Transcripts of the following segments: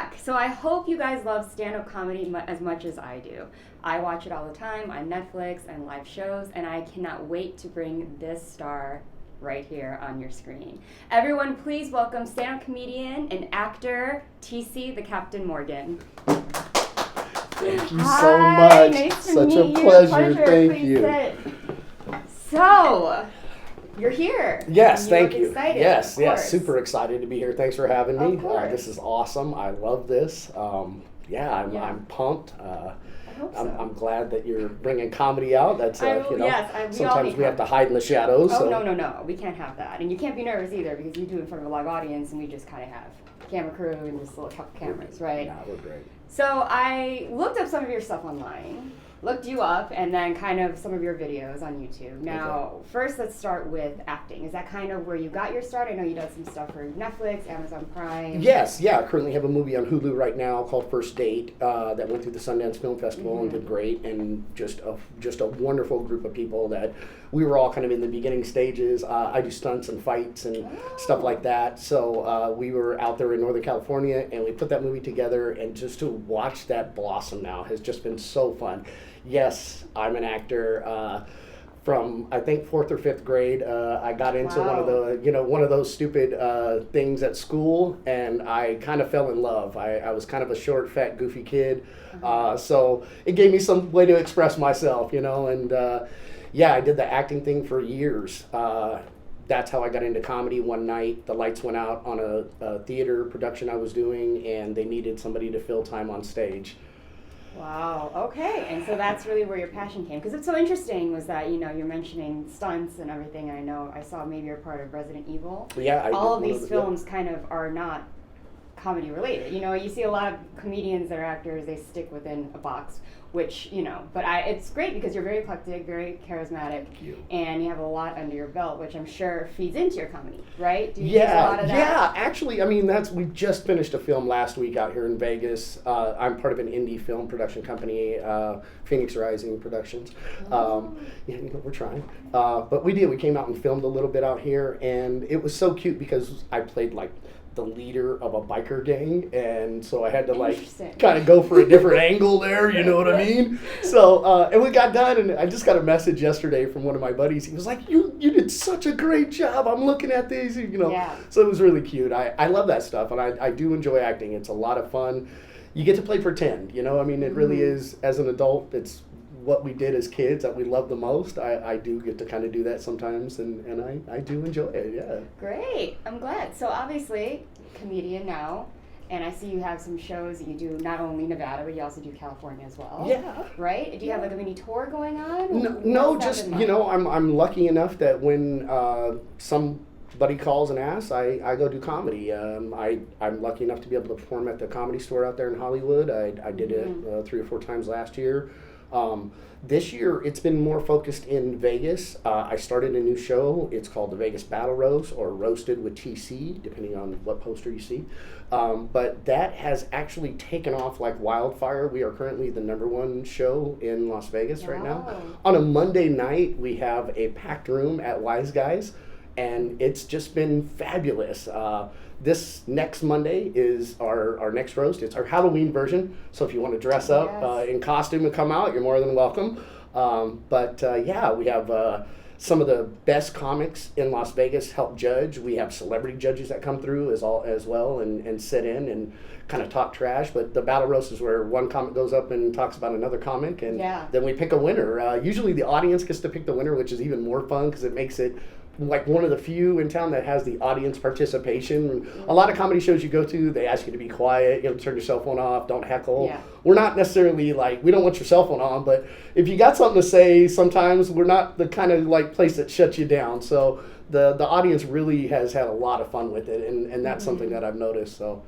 back. So I hope you guys love stand-up comedy as much as I do. I watch it all the time on Netflix and live shows, and I cannot wait to bring this star right here on your screen. Everyone, please welcome stand-up comedian and actor TC the Captain Morgan. Thank you Hi, so much. nice to Such meet a you. pleasure. Thank Please you. sit. So, you're here. Yes, You thank look you. Excited, Yes, of yes, course. super excited to be here. Thanks for having me. Of course. This is awesome. I love this. I'm pumped. I hope so. I'm glad that you're bringing comedy out. That's yes, we all sometimes need we have to hide in the shadows. Oh, so. no. We can't have that. And you can't be nervous either because you do it in front of a live audience and we just kind of have camera crew and just little couple cameras, right? Yeah, we're great. So I looked up some of your stuff online, looked you up, and then kind of some of your videos on YouTube. Now, First let's start with acting. Is that kind of where you got your start? I know you did some stuff for Netflix, Amazon Prime. Yes, yeah. I currently have a movie on Hulu right now called First Date that went through the Sundance Film Festival and did great, and just a wonderful group of people that we were all kind of in the beginning stages. I do stunts and fights and stuff like that. So we were out there in Northern California and we put that movie together, and just to watch that blossom now has just been so fun. Yes, I'm an actor. From I think 4th or 5th grade, I got into one of those stupid things at school, and I kind of fell in love. I was kind of a short, fat, goofy kid, so it gave me some way to express myself, and I did the acting thing for years. That's how I got into comedy. One night, the lights went out on a theater production I was doing, and they needed somebody to fill time on stage. Wow, okay. And so that's really where your passion came. Because it's so interesting was that, you're mentioning stunts and everything. And I know I saw maybe you're part of Resident Evil. Yeah, all of these films kind of are not comedy related. You see a lot of comedians that are actors, they stick within a box, which, but it's great because you're very eclectic, very charismatic, and you have a lot under your belt, which I'm sure feeds into your comedy, right? Do you use a lot of that? Yeah, actually, we just finished a film last week out here in Vegas. I'm part of an indie film production company, Phoenix Rising Productions. We're trying. But we came out and filmed a little bit out here, and it was so cute because I played the leader of a biker gang, and so I had to kind of go for a different angle there, you know what I mean? So and we got done, and I just got a message yesterday from one of my buddies. He was like, you did such a great job. I'm looking at these, So it was really cute. I love that stuff, and I do enjoy acting. It's a lot of fun. You get to play pretend, it really is. As an adult, it's what we did as kids that we love the most. I do get to kind of do that sometimes, and I do enjoy it, yeah. Great, I'm glad. So obviously, comedian now, and I see you have some shows that you do not only Nevada, but you also do California as well. Yeah. Right? Do you have a mini tour going on? No, just, I'm lucky enough that when somebody calls and asks, I go do comedy. I'm lucky enough to be able to perform at the Comedy Store out there in Hollywood. I did it 3 or 4 times last year. This year, it's been more focused in Vegas. I started a new show. It's called the Vegas Battle Roast, or Roasted with TC, depending on what poster you see. But that has actually taken off like wildfire. We are currently the #1 show in Las Vegas right now. On a Monday night, we have a packed room at Wiseguys, and it's just been fabulous. This next Monday is our next roast. It's our Halloween version, so if you want to dress up in costume and come out, you're more than welcome. We have some of the best comics in Las Vegas help judge. We have celebrity judges that come through as well and sit in and kind of talk trash. But the battle roast is where one comic goes up and talks about another comic, and then we pick a winner. Usually the audience gets to pick the winner, which is even more fun because it makes it like one of the few in town that has the audience participation. A lot of comedy shows you go to, they ask you to be quiet, turn your cell phone off, don't heckle. Yeah. We're not necessarily we don't want your cell phone on, but if you got something to say, sometimes we're not the kind of place that shuts you down. So the audience really has had a lot of fun with it, and that's something that I've noticed. So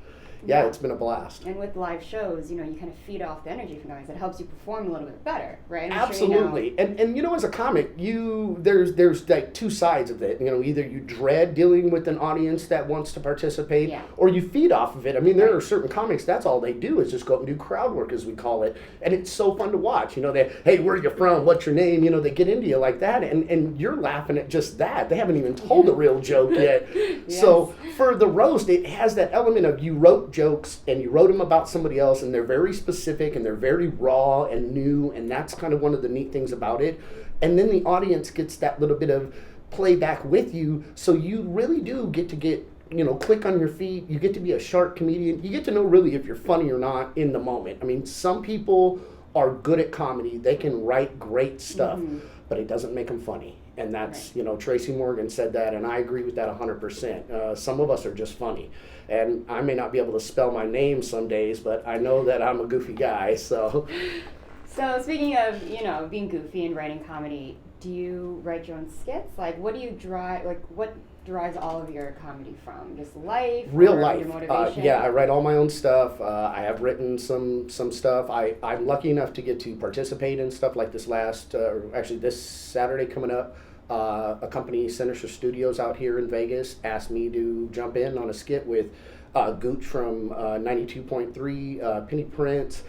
it's been a blast. And with live shows, you kind of feed off the energy from guys. It helps you perform a little bit better, right? Absolutely. And as a comic, there's like 2 sides of it. Either you dread dealing with an audience that wants to participate, or you feed off of it. There are certain comics, that's all they do is just go up and do crowd work, as we call it. And it's so fun to watch. They, hey, where are you from? What's your name? They get into you like that, and you're laughing at just that. They haven't even told a real joke yet. Yes. So for the roast, it has that element of you wrote jokes and you wrote them about somebody else, and they're very specific and they're very raw and new, and that's kind of one of the neat things about it. And then the audience gets that little bit of playback with you, so you really do get to quick on your feet. You get to be a sharp comedian. You get to know really if you're funny or not in the moment. I mean, some people are good at comedy. They can write great stuff, but it doesn't make them funny. And that's, Tracy Morgan said that, and I agree with that 100%. Some of us are just funny. And I may not be able to spell my name some days, but I know that I'm a goofy guy, so. So speaking of, being goofy and writing comedy, do you write your own skits? Like, what derives all of your comedy from? Just life? Real life. Your motivation? Yeah, I write all my own stuff. I have written some stuff. I'm lucky enough to get to participate in stuff like this this Saturday coming up. A company, Sinister Studios out here in Vegas, asked me to jump in on a skit with Gooch from 92.3, Penny Prince,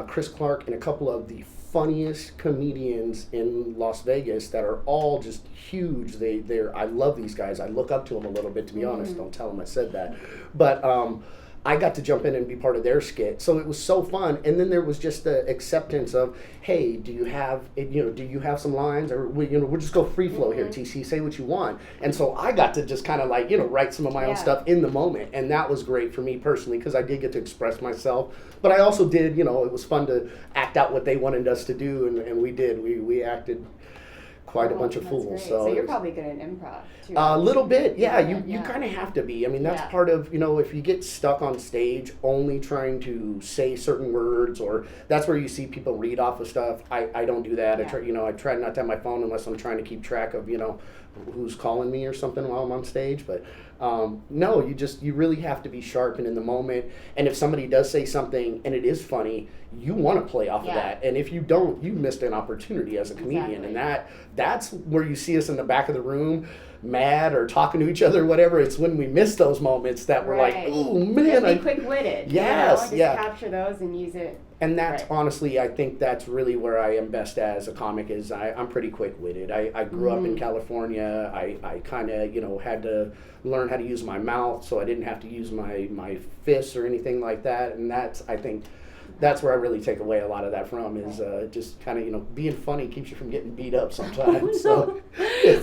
Chris Clark, and a couple of the funniest comedians in Las Vegas that are all just huge. I love these guys. I look up to them a little bit, to be honest. Don't tell them I said that. But I got to jump in and be part of their skit. So it was so fun. And then there was just the acceptance of, hey, do you have some lines? Or we'll just go free flow here, TC, say what you want. And so I got to just kind of write some of my own stuff in the moment. And that was great for me personally, because I did get to express myself. But I also did, it was fun to act out what they wanted us to do. And we did. We acted quite a bunch of fools. Great. So you're probably good at improv too. A little bit, yeah. You kind of have to be. I mean, that's part of, if you get stuck on stage only trying to say certain words, or that's where you see people read off of stuff. I don't do that. I try not to have my phone unless I'm trying to keep track of, who's calling me or something while I'm on stage. But no, you really have to be sharp and in the moment. And if somebody does say something and it is funny, you want to play off of that. And if you don't, you missed an opportunity as a comedian. Exactly. And that's where you see us in the back of the room, mad or talking to each other, whatever. It's when we miss those moments that we're like, oh man, be quick-witted. Yes, capture those and use it. And that's honestly, I think that's really where I am best as a comic. Is I'm pretty quick-witted. I grew up in California. I kind of had to learn how to use my mouth, so I didn't have to use my fists or anything like that. And I think that's where I really take away a lot of that from, is just kind of, being funny keeps you from getting beat up sometimes. So,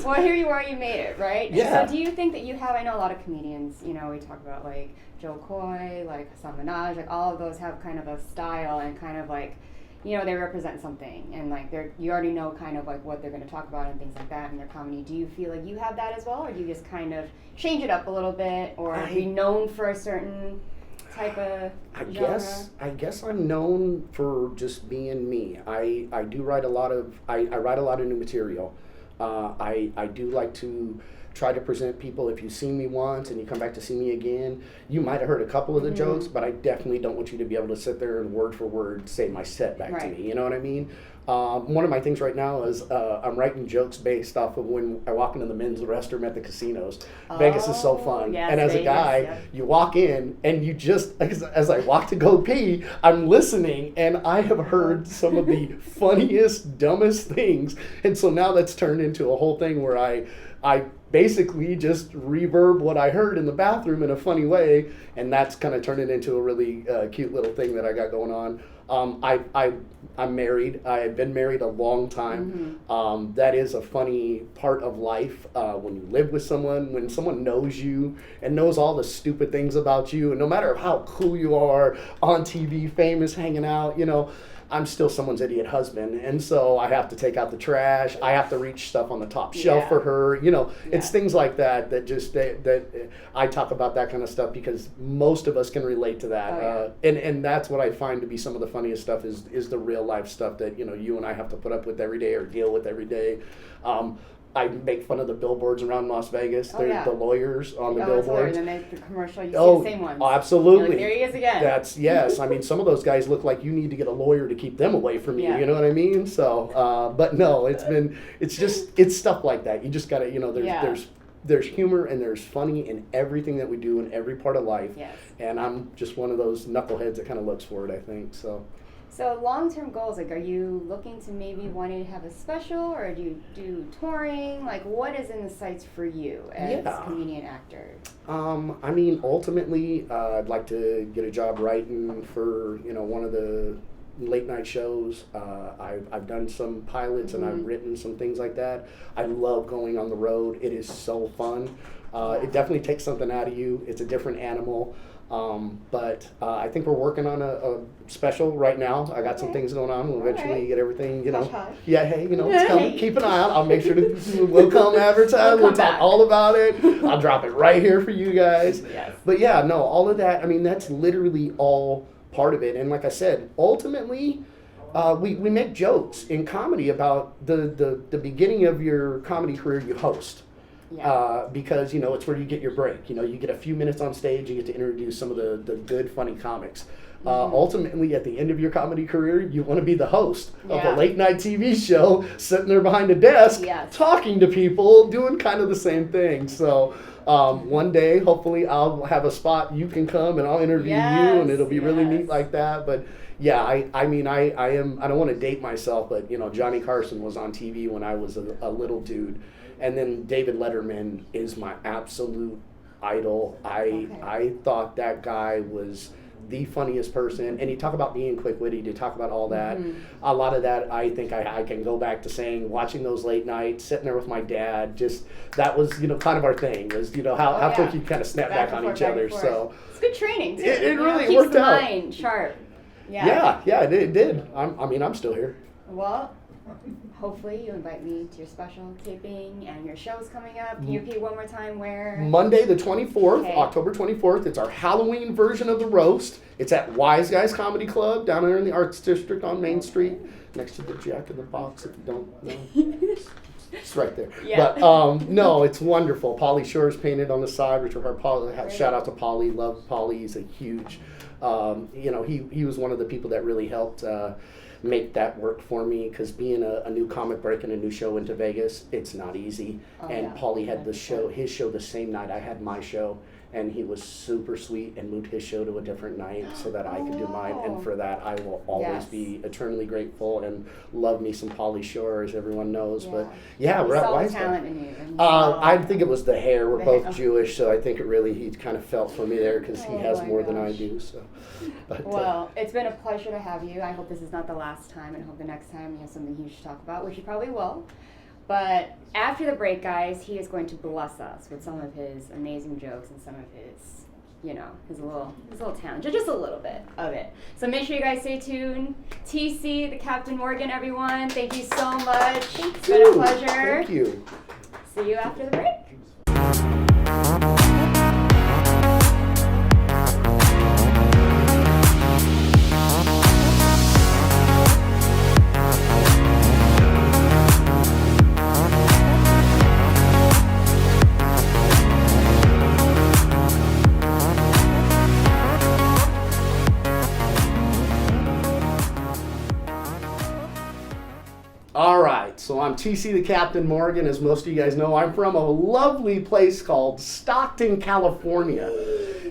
well, here you are, you made it, right? Yeah. So do you think that you have, I know a lot of comedians, we talk about like Joe Coy, like Hassan Minaj, like all of those have kind of a style and kind of like, they represent something, and like you already know kind of like what they're going to talk about and things like that in their comedy. Do you feel like you have that as well, or do you just kind of change it up a little bit, or be known for a certain type of genre? I guess I'm known for just being me. I do write a lot of I write a lot of new material. I do like to try to present people. If you've seen me once and you come back to see me again, you might have heard a couple of the jokes, but I definitely don't want you to be able to sit there and word for word say my set back to me. You know what I mean? One of my things right now is I'm writing jokes based off of when I walk into the men's restroom at the casinos. Vegas is so fun. Yes, and as a guy, you walk in and you just, as I walk to go pee, I'm listening, and I have heard some of the funniest, dumbest things. And so now that's turned into a whole thing where I basically just reverb what I heard in the bathroom in a funny way, and that's kind of turned it into a really cute little thing that I got going on. I'm married. I've been married a long time. That is a funny part of life when you live with someone, when someone knows you and knows all the stupid things about you, and no matter how cool you are on TV, famous, hanging out, I'm still someone's idiot husband, and so I have to take out the trash. I have to reach stuff on the top shelf for her. It's things like that just that I talk about, that kind of stuff, because most of us can relate to that. And that's what I find to be some of the funniest stuff is the real life stuff that you and I have to put up with every day or deal with every day. I make fun of the billboards around Las Vegas. They're the lawyers on the billboards. And then the commercial, you see the same ones. Absolutely. Like, there he is again. Yes. I mean, some of those guys look like you need to get a lawyer to keep them away from you. You know what I mean? So, but no, it's stuff like that. You just gotta, there's humor and there's funny in everything that we do in every part of life. Yes. And I'm just one of those knuckleheads that kind of looks for it, I think. So So long-term goals, like, are you looking to maybe wanting to have a special, or do you do touring? Like, what is in the sights for you as a comedian actor? I mean, ultimately, I'd like to get a job writing for, one of the late night shows. I've done some pilots and I've written some things like that. I love going on the road. It is so fun. It definitely takes something out of you. It's a different animal. But I think we're working on a special right now. I got some things going on. We'll eventually get everything, Hush. Yeah, hey, it's coming. Keep an eye out. I'll make sure we'll come advertise. We'll talk all about it. I'll drop it right here for you guys. Yes. But yeah, no, all of that, I mean, that's literally all part of it. And like I said, ultimately, we make jokes in comedy about the beginning of your comedy career you host. Yeah. Because, it's where you get your break. You get a few minutes on stage, you get to introduce some of the good, funny comics. Ultimately, at the end of your comedy career, you want to be the host of a late night TV show, sitting there behind a desk, talking to people, doing kind of the same thing. So one day, hopefully, I'll have a spot you can come and I'll interview you, and it'll be really neat like that. But yeah, I mean, I don't want to date myself, but, Johnny Carson was on TV when I was a little dude. And then David Letterman is my absolute idol. I thought that guy was the funniest person. And you talk about being quick-witted, you talk about all that. A lot of that, I think I can go back to saying, watching those late nights, sitting there with my dad, just, that was, kind of our thing, was, how quick you kind of snap back on each other. So it's good training, too. It really keeps worked the out. mind sharp. Yeah, it did. I'm still here. Well, hopefully you invite me to your special taping and your show's coming up. Can you repeat one more time where? Monday the 24th, October 24th. It's our Halloween version of the roast. It's at Wiseguys Comedy Club down there in the Arts District on Main Street, next to the Jack in the Box, if you don't know. It's right there. Yeah. But no, it's wonderful. Pauly Shore's painted on the side, which are shout out to Pauly. Love Pauly. He's a huge, he was one of the people that really helped make that work for me, because being a new comic breaking a new show into Vegas, it's not easy. Pauly had his show the same night I had my show, and he was super sweet and moved his show to a different night so that I could do mine. And for that, I will always be eternally grateful and love me some Pauly Shore, as everyone knows. But we're at Wiseguys. Talent in you. I think it was the hair. We're both Jewish, so I think he kind of felt for me there, because he has more than I do. So, but, well, it's been a pleasure to have you. I hope this is not the last time, and hope the next time you have something huge to talk about, which you probably will. But after the break, guys, he is going to bless us with some of his amazing jokes and some of his, his little talent, just a little bit of it. So make sure you guys stay tuned. TC, the Captain Morgan, everyone, thank you so much. It's been a pleasure. Thank you. See you after the break. All right, so I'm TC the Captain Morgan. As most of you guys know, I'm from a lovely place called Stockton, California.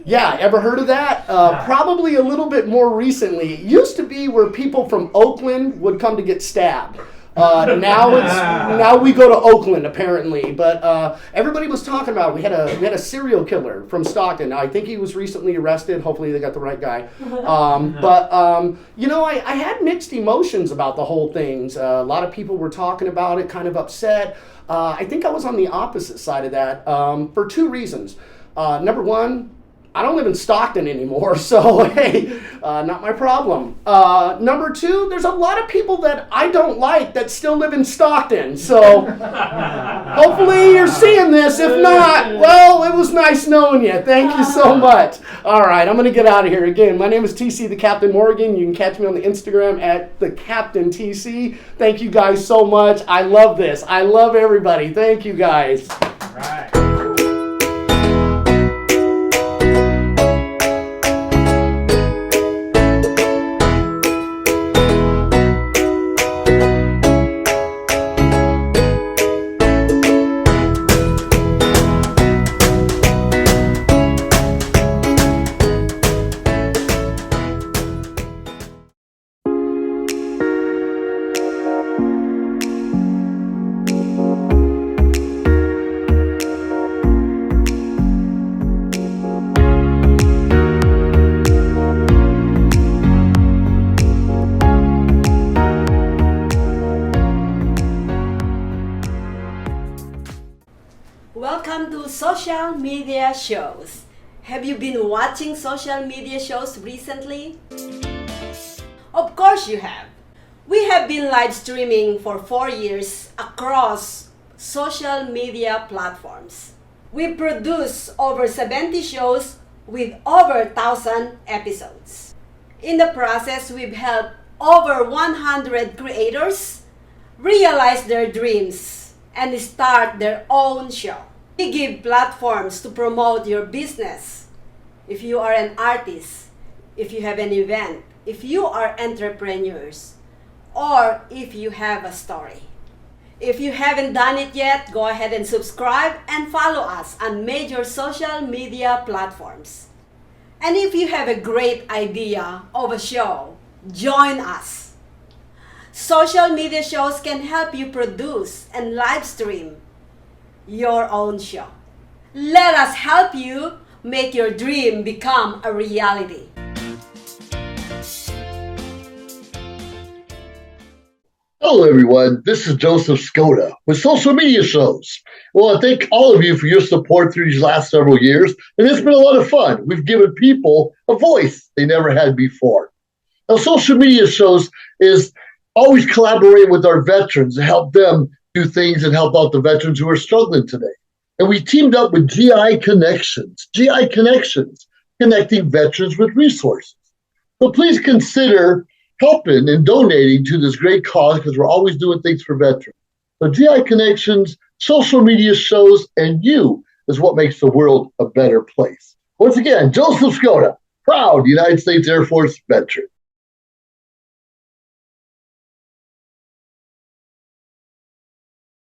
Yeah, ever heard of that? Probably a little bit more recently. It used to be where people from Oakland would come to get stabbed. Now we go to Oakland apparently, but everybody was talking about we had a serial killer from Stockton. I think he was recently arrested. Hopefully they got the right guy. I had mixed emotions about the whole thing. A lot of people were talking about it, kind of upset. I think I was on the opposite side of that for two reasons. Number one, I don't live in Stockton anymore, so hey, not my problem. Number two, there's a lot of people that I don't like that still live in Stockton, so hopefully you're seeing this. If not, well, it was nice knowing you. Thank you so much. All right, I'm going to get out of here. Again, my name is TC the Captain Morgan. You can catch me on the Instagram at the Captain TC. Thank you guys so much. I love this. I love everybody. Thank you guys. All right. social media shows. Have you been watching social media shows recently? Of course you have. We have been live streaming for 4 years across social media platforms. We produce over 70 shows with over 1,000 episodes. In the process, we've helped over 100 creators realize their dreams and start their own show. We give platforms to promote your business. If you are an artist, if you have an event, if you are entrepreneurs, or if you have a story. If you haven't done it yet, go ahead and subscribe and follow us on major social media platforms. And if you have a great idea of a show, join us. Social media shows can help you produce and live stream your own show. Let us help you make your dream become a reality. Hello, everyone. This is Joseph Skoda with Social Media Shows. Well, I thank all of you for your support through these last several years, and it's been a lot of fun. We've given people a voice they never had before. Now, Social Media Shows is always collaborating with our veterans to help them do things and help out the veterans who are struggling today. And we teamed up with GI Connections, connecting veterans with resources. So please consider helping and donating to this great cause because we're always doing things for veterans. So GI Connections, Social Media Shows, and you is what makes the world a better place. Once again, Joseph Skoda, proud United States Air Force veteran.